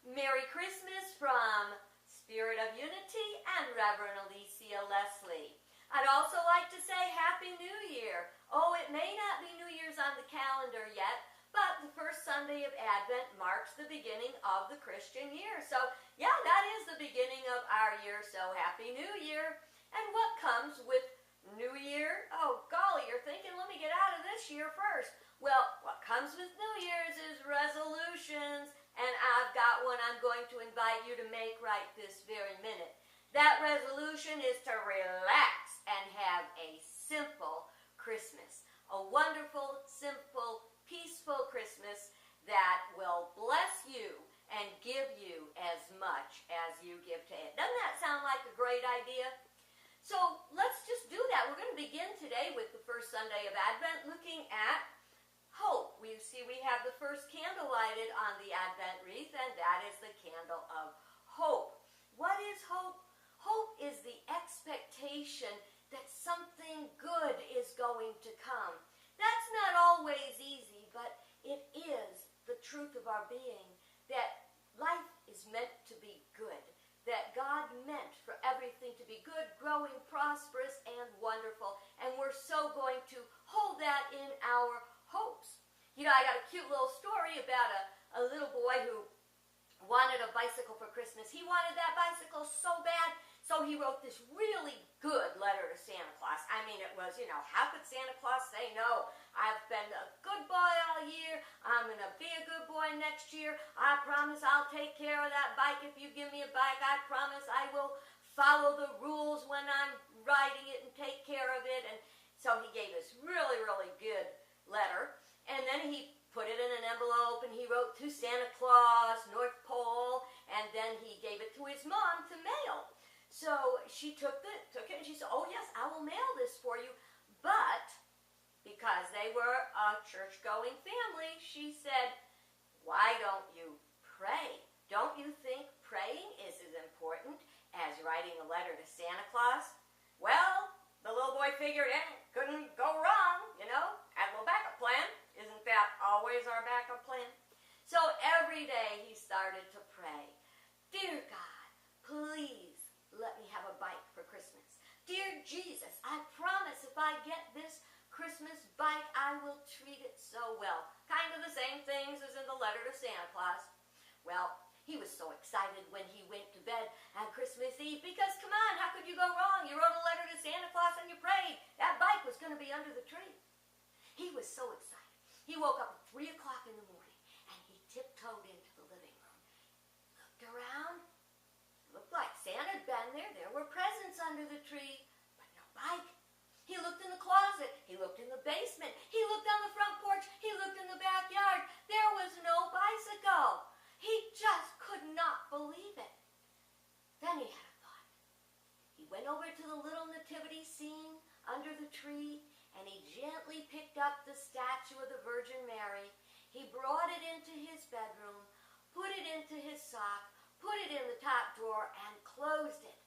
Merry Christmas from Spirit of Unity and Reverend Alicia-Leslie. I'd also like to say Happy New Year. Oh, it may not be New Year's on the calendar yet, but the first Sunday of Advent marks the beginning of the Christian year. So, yeah, that is the beginning of our year, so Happy New Year. And what comes with New Year? Oh, golly, you're thinking, let me get out of this year first. Well, what comes with New Year's is resolutions, and I've got one I'm going to invite you to make right this very minute. That resolution is to relax and have a simple Christmas. A wonderful, simple, peaceful Christmas that will bless you and give you as much as you give to it. Doesn't that sound like a great idea? So let's just do that. We're going to begin today with the first Sunday of Advent looking at hope. We see we have the first candle lighted on the Advent wreath, and that is the candle of hope. What is hope? Hope is the expectation that something good is going to come. That's not always easy, but it is the truth of our being, that life is meant to be good, that God meant for everything to be good, growing, prosperous, and wonderful, and we're so going to hold that in our hopes. You know, I got a cute little story about a little boy who wanted a bicycle for Christmas. He wanted that bicycle so bad, so he wrote this really good letter to Santa Claus. I mean, it was, you know, how could Santa Claus say no? I've been a good boy all year. I'm going to be a good boy next year. I promise I'll take care of that bike if you give me a bike. I promise I will follow the rules when I'm riding it and take care of it. And so he gave this really, really good letter. And then he put it in an envelope and he wrote to Santa Claus, North Pole, and then he gave it to his mom to mail. So she took it and she said, oh yes, I will mail this for you. But because they were a church-going family, she said, why don't you pray? Don't you think praying is as important as writing a letter to Santa Claus? Well, the little boy figured it couldn't go wrong, you know, had a little backup plan. Isn't that always our backup plan? So every day he started to pray, dear God, please let me have a bike for Christmas. Dear Jesus, I promise if I get this Christmas bike, I will treat it so well. Kind of the same things as in the letter to Santa Claus. Well, he was so excited when he went to bed on Christmas Eve because, come on, how could you go wrong? You wrote a letter to Santa Claus and you prayed. That bike was going to be under the tree. He was so excited. He woke up at 3 o'clock in the morning and he tiptoed into the living room. Looked around. Looked like Santa had been there. There were presents under the tree, but no bike. He looked in the closet. He looked in the basement. He looked on the front porch. He looked in the backyard. There was no bicycle. He just could not believe it. Then he had a thought. He went over to the little nativity scene under the tree, and he gently picked up the statue of the Virgin Mary. He brought it into his bedroom, put it into his sock, put it in the top drawer, and closed it.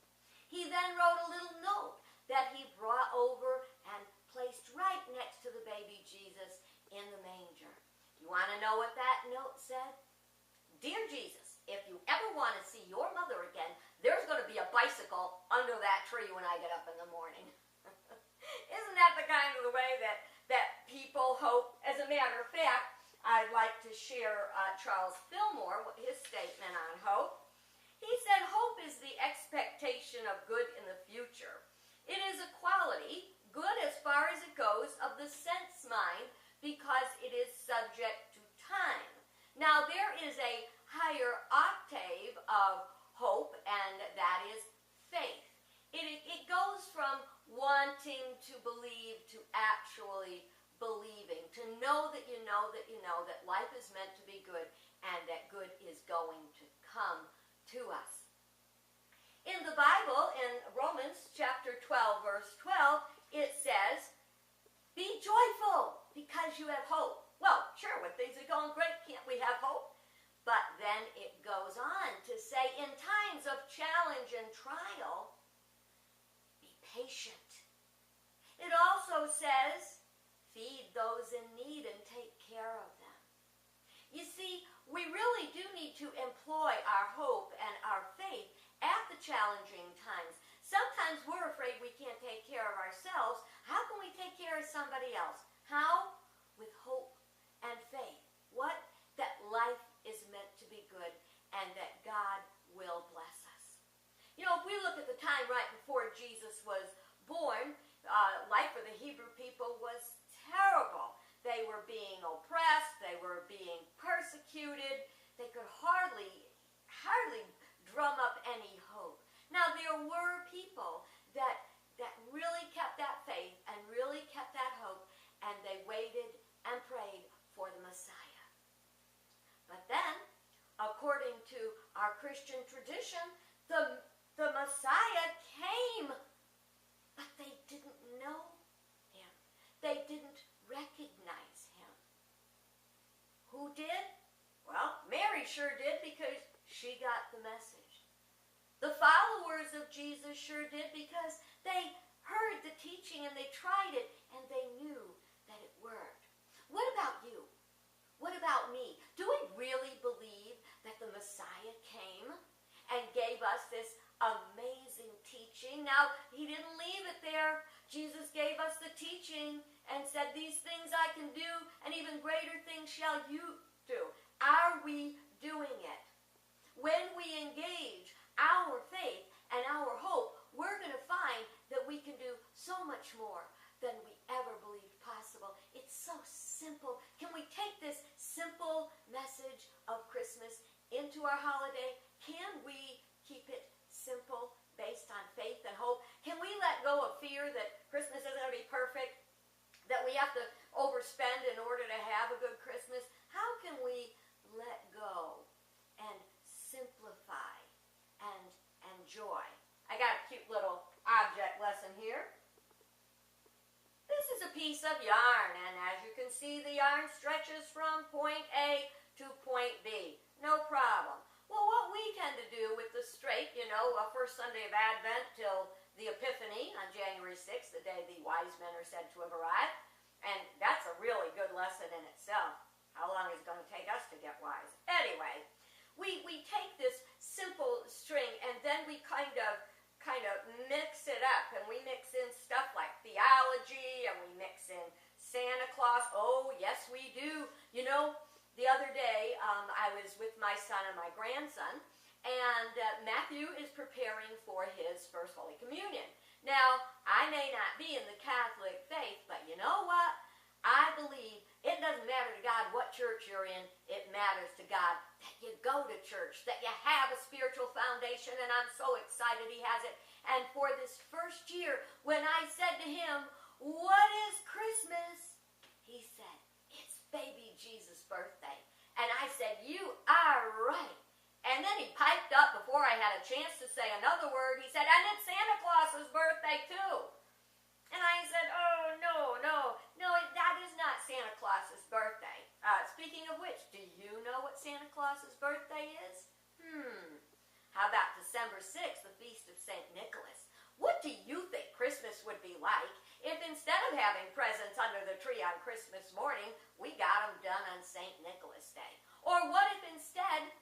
He then wrote a little note that he brought over and placed right next to the baby Jesus in the manger. You want to know what that note said? Dear Jesus, if you ever want to see your mother again, there's going to be a bicycle under that tree when I get up in the morning. Isn't that the kind of the way that people hope? As a matter of fact, I'd like to share Charles Fillmore, his statement on hope. He said, hope is the expectation of good in the future. It is a quality, good as far as it goes, of the sense mind because it is subject to time. Now, there is a higher octave of hope, and that is faith. It goes from wanting to believe to actually believing, to know that you know that you know that life is meant to be good and that good is going to come to us. In the Bible, in Romans chapter 12, verse 12, it says, be joyful because you have hope. Well, sure, when things are going great, can't we have hope? But then it goes on to say, in times of challenge and trial, be patient. It also says, feed those in need and take care of them. You see, we really do need to employ challenging times. Sometimes we're afraid we can't take care of ourselves. How can we take care of somebody else? How? With hope and faith. What? That life is meant to be good and that God will bless us. You know, if we look at the time right before Jesus was born, life for the Hebrew people was terrible. They were being oppressed. They were being persecuted. They could hardly drum up any hope. Now, there were people that really kept that faith and really kept that hope, and they waited and prayed for the Messiah. But then, according to our Christian tradition, the Messiah came, but they didn't know him. They didn't recognize him. Who did? Well, Mary sure did, because she got the message. The followers of Jesus sure did, because they heard the teaching and they tried it and they knew that it worked. What about you? What about me? Do we really believe that the Messiah came and gave us this amazing teaching? Now, he didn't leave it there. Jesus gave us the teaching and said, these things I can do, and even greater things shall you do. Are we doing it? When we engage our faith and our hope, we're going to find that we can do so much more than we ever believed possible. It's so simple. Can we take this simple message of Christmas into our holiday? Can we keep it simple, based on faith and hope? Can we let go of fear that Christmas isn't going to be perfect, that we have to overspend in order to have a good Christmas? How can we let go and simplify and enjoy? I got a cute little object lesson here. This is a piece of yarn, and as you can see, the yarn stretches from point A to point B. No problem. Well, what we tend to do with the straight, first Sunday of Advent till the Epiphany on January 6th, the day the wise men are said to have arrived, and that's a really good lesson in itself. How long is it going to take us to get wise? Anyway, we take this simple string and then we kind of mix it up, and we mix in stuff like theology, and we mix in Santa Claus. Oh, yes, we do. The other day I was with my son and my grandson, and Matthew is preparing for his first Holy Communion. Now, I may not be in the Catholic faith, but you know what? I believe it doesn't matter to God what church you're in. It matters to God that you go to church, that you have a spiritual foundation, and I'm so excited he has it. And for this first year, when I said to him, "What is Christmas?" he said, "It's baby Jesus' birthday." And I said, "You are right." And then he piped up before I had a chance to say another word. He said, "And it's Santa Claus's birthday too." And I said, "Oh, no, that is not Santa Claus's birthday." Speaking of which, do you know what Santa Claus's birthday is? How about December 6th, the Feast of St. Nicholas? What do you think Christmas would be like if instead of having presents under the tree on Christmas morning, we got them done on St. Nicholas Day? Or what if instead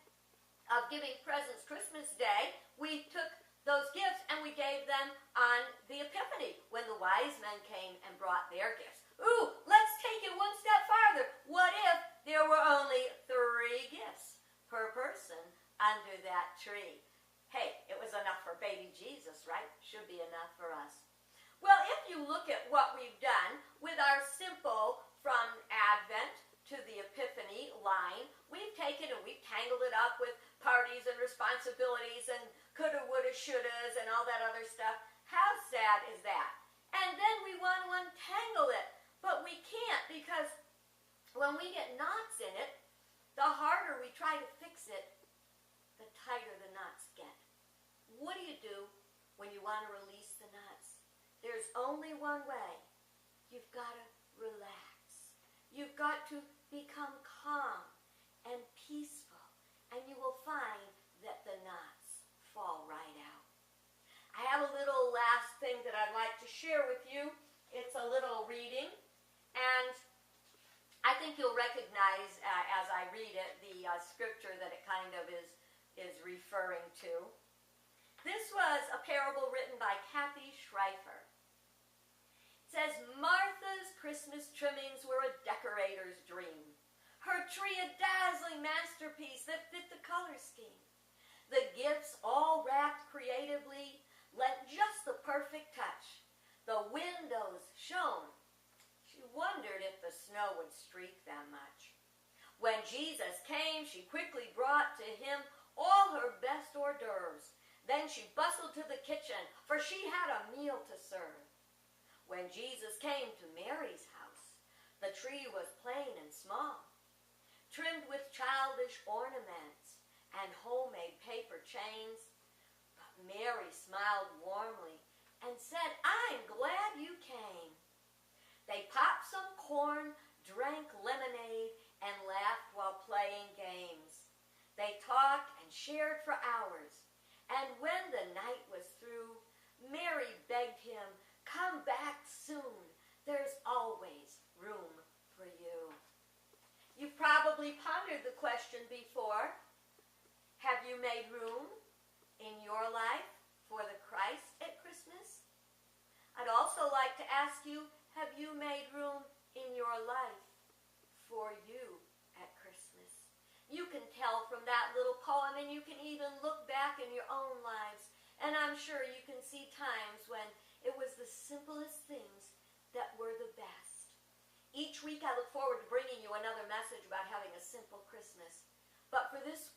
of giving presents Christmas Day, we took those gifts and we gave them on the Epiphany, when the wise men came and brought their gifts? Ooh, let's take it one step farther. What if there were only 3 gifts per person under that tree? Hey, it was enough for baby Jesus, right? Should be enough for us. Well, if you look at what we've done with our simple from Advent to the Epiphany line, we've taken and we've tangled it up with parties and responsibilities and coulda, woulda, shouldas and all that other stuff. How sad is that? And then we want to untangle it, but we can't, because when we get knots in it, the harder we try to fix it, the tighter the knots get. What do you do when you want to release the knots? There's only one way. You've got to relax. You've got to become calm and peaceful, and you will find that the knots fall right out. I have a little last thing that I'd like to share with you. It's a little reading, and I think you'll recognize as I read it the scripture that it kind of is referring to. This was a parable written by Kathy Schreifer. It says, Martha's Christmas trimmings were a decorator's dream. Her tree a dazzling masterpiece that fit the color scheme. The gifts, all wrapped creatively, lent just the perfect touch. The windows shone. She wondered if the snow would streak them much. When Jesus came, she quickly brought to him all her best hors d'oeuvres. Then she bustled to the kitchen, for she had a meal to serve. When Jesus came to Mary's house, the tree was plain and small, trimmed with childish ornaments and homemade paper chains. But Mary smiled warmly and said, I'm glad you came. They popped some corn, drank lemonade, and laughed while playing games. They talked and shared for hours, and when the night was through, Mary begged him, come back soon. There's always room for you. You've probably pondered the question before. Have you made room in your life for the Christ at Christmas? I'd also like to ask you, have you made room in your life for you at Christmas? You can tell from that little poem, and you can even look back in your own lives, and I'm sure you can see times when it was the simplest things that were the best. Each week I look forward to bringing you another message about having a simple Christmas. But for this